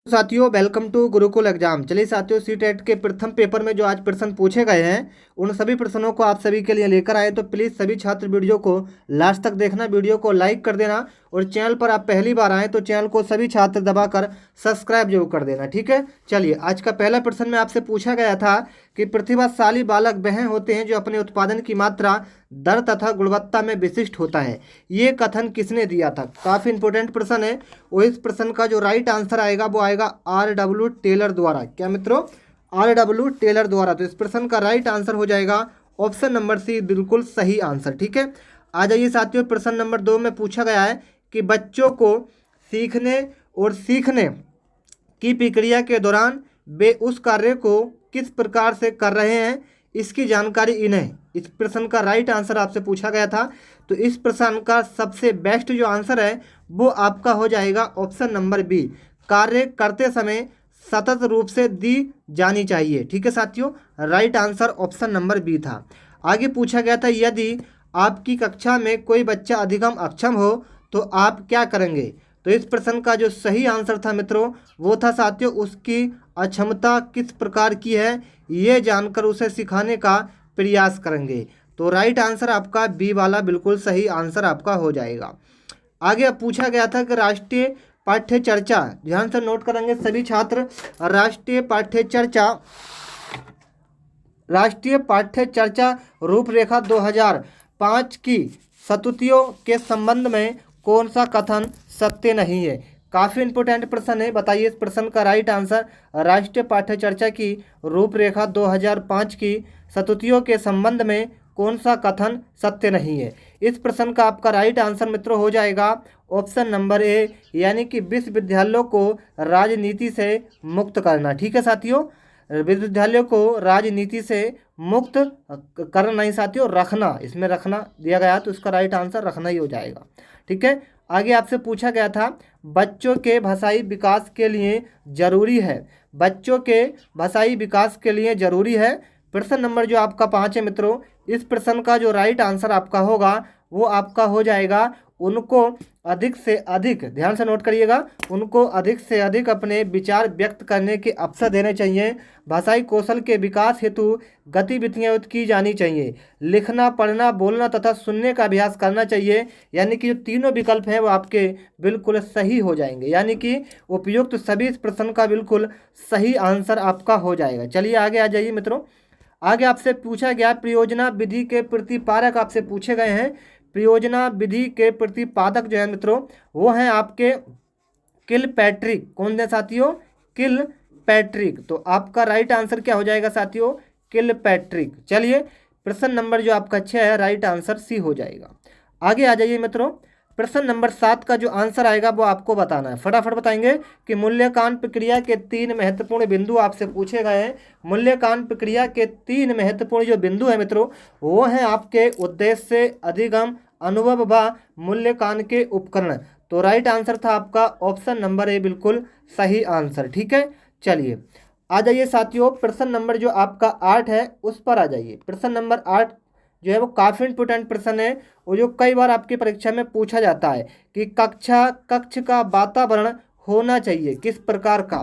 साथियों welcome to Gurukul exam. चलिए साथियों, सी टेट के प्रथम पेपर में जो आज प्रश्न पूछे गए हैं उन सभी प्रश्नों को आप सभी के लिए लेकर आए, तो प्लीज़ सभी छात्र वीडियो को लास्ट तक देखना, वीडियो को लाइक कर देना और चैनल पर आप पहली बार आए तो चैनल को सभी छात्र दबाकर सब्सक्राइब जरूर कर देना। ठीक है, चलिए आज का पहला प्रश्न में आपसे पूछा गया था कि प्रतिभाशाली बालक वह होते हैं जो अपने उत्पादन की मात्रा, दर तथा गुणवत्ता में विशिष्ट होता है। ये कथन किसने दिया था? काफ़ी इंपॉर्टेंट प्रश्न है और इस प्रश्न का जो राइट आंसर आएगा वो आएगा R.W. टेलर द्वारा। क्या मित्रों? R.W. टेलर द्वारा। तो इस प्रश्न का राइट आंसर हो जाएगा ऑप्शन नंबर सी, बिल्कुल सही आंसर। ठीक है, आ जाइए साथियों, प्रश्न नंबर 2 में पूछा गया है कि बच्चों को सीखने की प्रक्रिया के दौरान वे उस कार्य को किस प्रकार से कर रहे हैं, इसकी जानकारी इन्हें। इस प्रश्न का राइट आंसर आपसे पूछा गया था, तो इस प्रश्न का सबसे बेस्ट जो आंसर है वो आपका हो जाएगा ऑप्शन नंबर बी, कार्य करते समय सतत रूप से दी जानी चाहिए। ठीक है साथियों, right answer option number B था। आगे पूछा गया था यदि आपकी कक्षा में कोई बच्चा अधिगम अक्षम हो तो आप क्या करेंगे? तो इस प्रश्न का जो सही आंसर था मित्रों वो था साथियों, उसकी अक्षमता किस प्रकार की है ये जानकर उसे सिखाने का प्रयास करेंगे। तो राइट आंसर आपका बी वाला बिल्कुल सही आंसर आपका हो जाएगा। आगे अब पूछा गया था कि राष्ट्रीय पाठ्य चर्चा, ध्यान से नोट करेंगे सभी छात्र, राष्ट्रीय पाठ्य चर्चा रूपरेखा 2005 की सतुतियों के संबंध में कौन सा कथन सत्य नहीं है? काफ़ी इंपोर्टेंट प्रश्न है, बताइए इस प्रश्न का राइट आंसर। राष्ट्रीय पाठ्य चर्चा की रूपरेखा 2005 की सतुतियों के संबंध में कौन सा कथन सत्य नहीं है? इस प्रश्न का आपका राइट आंसर मित्रों हो जाएगा ऑप्शन नंबर ए, यानी कि विश्वविद्यालयों को राजनीति से मुक्त करना। ठीक है साथियों, विश्वविद्यालयों को राजनीति से मुक्त करना नहीं साथियों, रखना, इसमें रखना दिया गया तो इसका राइट आंसर रखना ही हो जाएगा। ठीक है, आगे आपसे पूछा गया था बच्चों के भाषाई विकास के लिए जरूरी है, बच्चों के भाषाई विकास के लिए जरूरी है। प्रश्न नंबर जो आपका 5 है मित्रों, इस प्रश्न का जो राइट आंसर आपका होगा वो आपका हो जाएगा उनको अधिक से अधिक, ध्यान से नोट करिएगा, उनको अधिक से अधिक अपने विचार व्यक्त करने के अवसर देने चाहिए। भाषाई कौशल के विकास हेतु गतिविधियाँ की जानी चाहिए। लिखना, पढ़ना, बोलना तथा सुनने का अभ्यास करना चाहिए। यानी कि जो तीनों विकल्प हैं वो आपके बिल्कुल सही हो जाएंगे, यानी कि उपयुक्त सभी इस प्रश्न का बिल्कुल सही आंसर आपका हो जाएगा। चलिए आगे आ जाइए मित्रों। आगे आपसे पूछा गया परियोजना विधि के प्रतिपादक आपसे पूछे गए हैं। परियोजना विधि के प्रतिपादक जो है मित्रों वो हैं आपके किलपैट्रिक। कौन है साथियों? किलपैट्रिक। तो आपका राइट आंसर क्या हो जाएगा साथियों? किलपैट्रिक। चलिए प्रश्न नंबर जो आपका 6 है, राइट आंसर सी हो जाएगा। आगे आ जाइए मित्रों, प्रश्न नंबर 7 का जो आंसर आएगा वो आपको बताना है, फटाफट बताएंगे कि मूल्यांकन प्रक्रिया के 3 महत्वपूर्ण बिंदु आपसे पूछे गए हैं। मूल्यांकन प्रक्रिया के 3 महत्वपूर्ण जो बिंदु है मित्रों वो हैं आपके उद्देश्य, अधिगम, अनुभव व मूल्यांकन के उपकरण। तो राइट आंसर था आपका ऑप्शन नंबर ए, बिल्कुल सही आंसर। ठीक है, चलिए आ जाइए साथियों, प्रश्न नंबर जो आपका 8 है उस पर आ जाइए। प्रश्न नंबर 8 जो है वो काफ़ी इंपोर्टेंट प्रश्न है और जो कई बार आपकी परीक्षा में पूछा जाता है कि कक्ष का वातावरण होना चाहिए किस प्रकार का।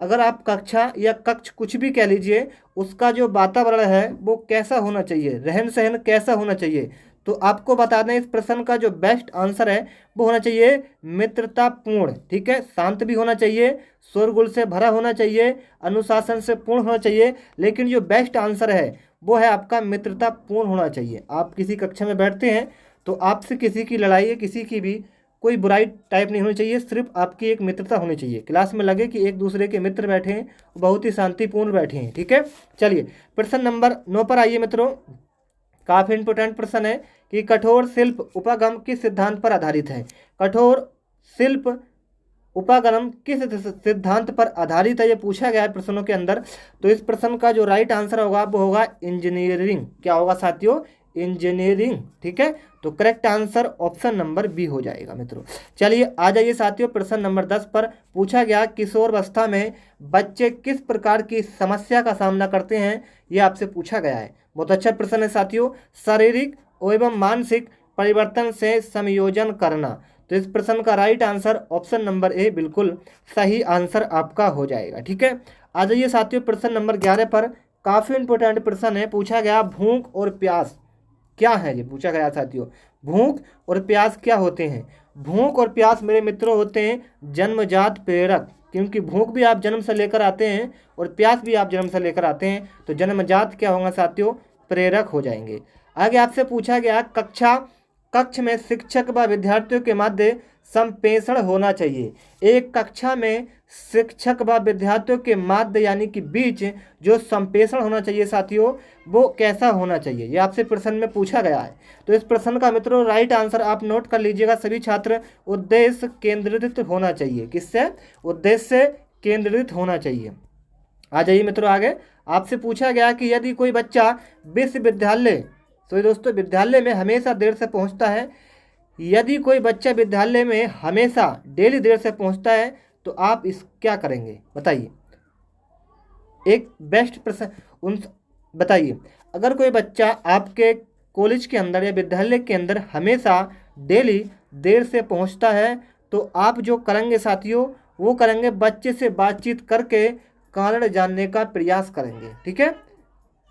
अगर आप कक्षा या कक्ष कुछ भी कह लीजिए, उसका जो वातावरण है वो कैसा होना चाहिए, रहन सहन कैसा होना चाहिए, तो आपको बता दें इस प्रश्न का जो बेस्ट आंसर है वो होना चाहिए मित्रतापूर्ण। ठीक है, शांत भी होना चाहिए, शोरगुल से भरा होना चाहिए, अनुशासन से पूर्ण होना चाहिए, लेकिन जो बेस्ट आंसर है वो है आपका मित्रतापूर्ण होना चाहिए। आप किसी कक्षा में बैठते हैं तो आपसे किसी की लड़ाई या किसी की भी कोई बुराई टाइप नहीं होनी चाहिए, सिर्फ आपकी एक मित्रता होनी चाहिए। क्लास में लगे कि एक दूसरे के मित्र बैठे हैं, बहुत ही शांतिपूर्ण बैठे हैं। ठीक है, चलिए प्रश्न नंबर 9 पर आइए मित्रों। काफ़ी इंपोर्टेंट प्रश्न है कि कठोर शिल्प उपागम किस सिद्धांत पर आधारित है? कठोर शिल्प उपागम किस सिद्धांत पर आधारित है, ये पूछा गया है प्रश्नों के अंदर। तो इस प्रश्न का जो राइट आंसर होगा वो होगा इंजीनियरिंग। क्या होगा साथियों? इंजीनियरिंग। ठीक है, तो correct answer option number B हो जाएगा मित्रों। चलिए आ जाइए साथियों, प्रश्न नंबर 10 पर पूछा गया किशोरावस्था में बच्चे किस प्रकार की समस्या का सामना करते हैं, ये आपसे पूछा गया है। बहुत अच्छा प्रश्न है साथियों। शारीरिक एवं मानसिक परिवर्तन से समायोजन करना। तो इस प्रश्न का right answer option number A बिल्कुल सही आंसर आपका हो जाएगा। ठीक है, आ जाइए साथियों प्रश्न नंबर 11 पर। काफ़ी इंपॉर्टेंट प्रश्न है, पूछा गया भूख और प्यास क्या है, ये पूछा गया साथियों। भूख और प्यास क्या होते हैं? भूख और प्यास मेरे मित्रों होते हैं जन्मजात प्रेरक, क्योंकि भूख भी आप जन्म से लेकर आते हैं और प्यास भी आप जन्म से लेकर आते हैं, तो जन्मजात क्या होगा साथियों? प्रेरक हो जाएंगे। आगे आपसे पूछा गया कक्ष में शिक्षक व विद्यार्थियों के मध्य संप्रेषण होना चाहिए। एक कक्षा में शिक्षक व विद्यार्थियों के मध्य यानी कि बीच जो संप्रेषण होना चाहिए साथियों, वो कैसा होना चाहिए, ये आपसे प्रश्न में पूछा गया है। तो इस प्रश्न का मित्रों राइट आंसर आप नोट कर लीजिएगा सभी छात्र, उद्देश्य केंद्रित होना चाहिए। किससे? उद्देश्य केंद्रित होना चाहिए। आ जाइए मित्रों आगे। आपसे पूछा गया कि यदि कोई बच्चा विश्वविद्यालय, तो दोस्तों विद्यालय में हमेशा देर से पहुंचता है, यदि कोई बच्चा विद्यालय में हमेशा डेली देर से पहुंचता है तो आप इस क्या करेंगे बताइए। एक बेस्ट प्रश्न उन बताइए, अगर कोई बच्चा आपके कॉलेज के अंदर या विद्यालय के अंदर हमेशा डेली देर से पहुंचता है तो आप जो करेंगे साथियों, वो करेंगे बच्चे से बातचीत करके कारण जानने का प्रयास करेंगे। ठीक है,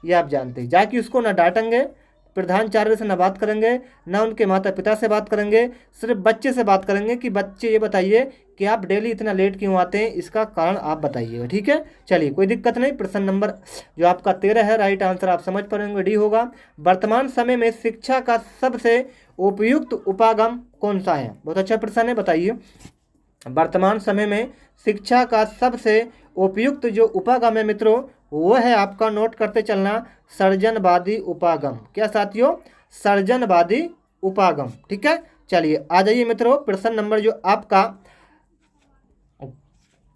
ये आप जानते हैं, जाकि उसको ना डांटेंगे, प्रधानाचार्य से ना बात करेंगे, ना उनके माता पिता से बात करेंगे, सिर्फ बच्चे से बात करेंगे कि बच्चे ये बताइए कि आप डेली इतना लेट क्यों आते हैं, इसका कारण आप बताइएगा। ठीक है, चलिए कोई दिक्कत नहीं। प्रश्न नंबर जो आपका 13 है, राइट आंसर आप समझ पाएंगे, डी होगा। वर्तमान समय में शिक्षा का सबसे उपयुक्त उपागम कौन सा है? बहुत अच्छा प्रश्न है, बताइए। वर्तमान समय में शिक्षा का सबसे उपयुक्त जो उपागम है मित्रों, वो है आपका, नोट करते चलना, सर्जनवादी उपागम। क्या साथियों? सर्जनवादी उपागम। ठीक है, चलिए आ जाइए मित्रों प्रश्न नंबर जो आपका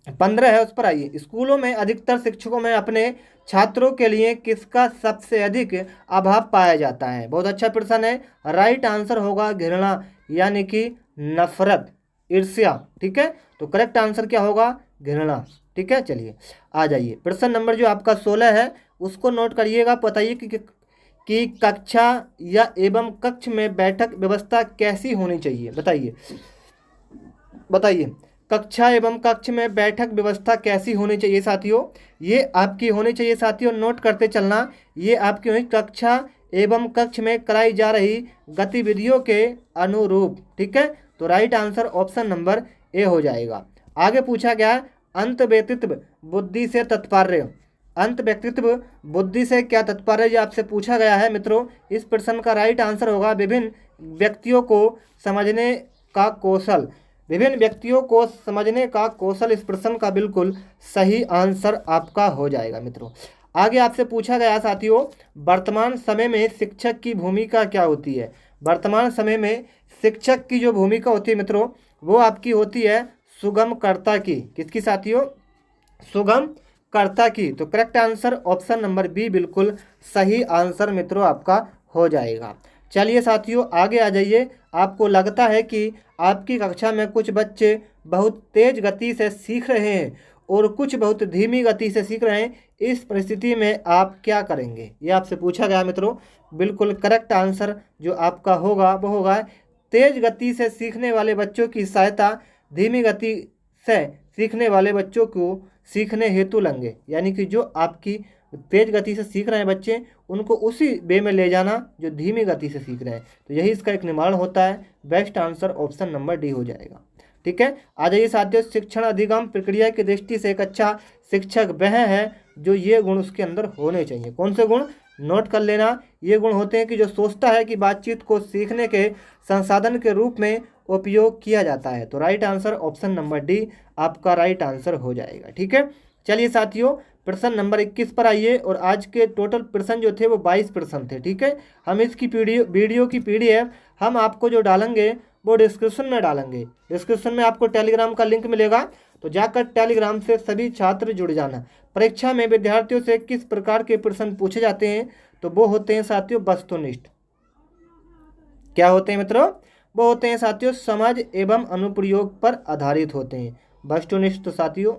15 है उस पर आइए। स्कूलों में अधिकतर शिक्षकों में अपने छात्रों के लिए किसका सबसे अधिक अभाव पाया जाता है? बहुत अच्छा प्रश्न है, राइट आंसर होगा घृणा, यानी कि नफरत, ईर्ष्या। ठीक है, तो करेक्ट आंसर क्या होगा? घृणा। ठीक है, चलिए आ जाइए प्रश्न नंबर जो आपका 16 है उसको नोट करिएगा। बताइए कि कक्षा या एवं कक्ष में बैठक व्यवस्था कैसी होनी चाहिए? बताइए कक्षा एवं कक्ष में बैठक व्यवस्था कैसी होनी चाहिए साथियों? ये आपकी होनी चाहिए साथियों, नोट करते चलना, ये आपकी हुई कक्षा एवं कक्ष में कराई जा रही गतिविधियों के अनुरूप। ठीक है, तो right answer option number A हो जाएगा। आगे पूछा गया अंत व्यक्तित्व बुद्धि से तात्पर्य। अंत व्यक्तित्व बुद्धि से क्या तात्पर्य, ये आपसे पूछा गया है मित्रों। इस प्रश्न का राइट आंसर होगा विभिन्न व्यक्तियों को समझने का कौशल। विभिन्न व्यक्तियों को समझने का कौशल इस प्रश्न का बिल्कुल सही आंसर आपका हो जाएगा मित्रों। आगे आपसे पूछा गया साथियों, वर्तमान समय में शिक्षक की भूमिका क्या होती है? वर्तमान समय में शिक्षक की जो भूमिका होती है मित्रों, वो आपकी होती है सुगमकर्ता की। किसकी साथियों? सुगमकर्ता की। तो correct answer option number B बिल्कुल सही आंसर मित्रों आपका हो जाएगा। चलिए साथियों आगे आ जाइए। आपको लगता है कि आपकी कक्षा में कुछ बच्चे बहुत तेज गति से सीख रहे हैं और कुछ बहुत धीमी गति से सीख रहे हैं, इस परिस्थिति में आप क्या करेंगे? ये आपसे पूछा गया मित्रों। बिल्कुल करेक्ट आंसर जो आपका होगा वो होगा तेज गति से सीखने वाले बच्चों की सहायता धीमी गति से सीखने वाले बच्चों को सीखने हेतु लेंगे। यानी कि जो आपकी तेज गति से सीख रहे हैं बच्चे, उनको उसी वे में ले जाना जो धीमी गति से सीख रहे हैं। तो यही इसका एक निर्माण होता है। Best answer option number D हो जाएगा। ठीक है, आ जाइए साथियों, शिक्षण अधिगम प्रक्रिया की दृष्टि से एक अच्छा शिक्षक वह है जो ये गुण उसके अंदर होने चाहिए। कौन से गुण? नोट कर लेना, ये गुण होते हैं कि जो सोचता है कि बातचीत को सीखने के संसाधन के रूप में उपयोग किया जाता है। तो right answer option number D आपका राइट आंसर हो जाएगा। ठीक है, चलिए साथियों प्रश्न नंबर 21 पर आइए। और आज के टोटल प्रश्न जो थे वो 22 प्रश्न थे। ठीक है, हम इसकी वीडियो की PDF हम आपको जो डालेंगे वो डिस्क्रिप्शन में डालेंगे। डिस्क्रिप्शन में आपको टेलीग्राम का लिंक मिलेगा, तो जाकर टेलीग्राम से सभी छात्र जुड़ जाना। परीक्षा में विद्यार्थियों से किस प्रकार के प्रश्न पूछे जाते हैं? तो वो होते हैं साथियों वस्तुनिष्ठ। क्या होते हैं मित्रों? वो होते हैं साथियों समझ एवं अनुप्रयोग पर आधारित होते हैं वस्तुनिष्ठ साथियों।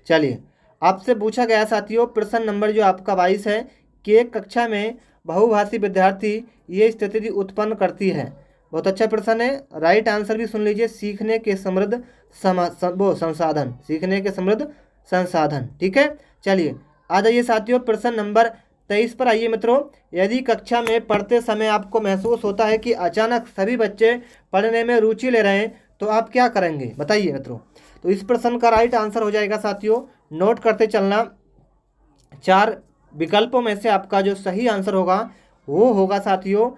चलिए आपसे पूछा गया साथियों प्रश्न नंबर जो आपका 22 है कि एक कक्षा में बहुभाषी विद्यार्थी ये स्थिति उत्पन्न करती है। बहुत अच्छा प्रश्न है। राइट आंसर भी सुन लीजिए, सीखने के समृद्ध संसाधन, सीखने के समृद्ध संसाधन। ठीक है, चलिए आ जाइए साथियों प्रश्न नंबर 23 पर आइए मित्रों। यदि कक्षा में पढ़ते समय आपको महसूस होता है कि अचानक सभी बच्चे पढ़ने में रुचि ले रहे हैं तो आप क्या करेंगे, बताइए मित्रों। तो इस प्रश्न का राइट आंसर हो जाएगा साथियों, नोट करते चलना, 4 विकल्पों में से आपका जो सही आंसर होगा वो होगा साथियों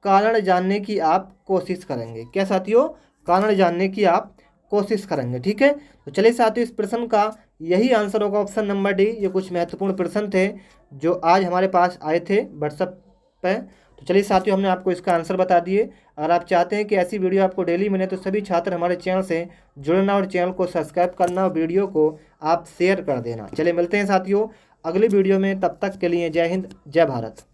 कारण जानने की आप कोशिश करेंगे। क्या साथियों, कारण जानने की आप कोशिश करेंगे। ठीक है, तो चलिए साथियों इस प्रश्न का यही आंसर होगा ऑप्शन नंबर डी। ये कुछ महत्वपूर्ण प्रश्न थे जो आज हमारे पास आए थे व्हाट्सएप पे। तो चलिए साथियों हमने आपको इसका आंसर बता दिए। अगर आप चाहते हैं कि ऐसी वीडियो आपको डेली मिले तो सभी छात्र हमारे चैनल से जुड़ना और चैनल को सब्सक्राइब करना और वीडियो को आप शेयर कर देना। चलिए मिलते हैं साथियों अगली वीडियो में, तब तक के लिए जय हिंद जय भारत।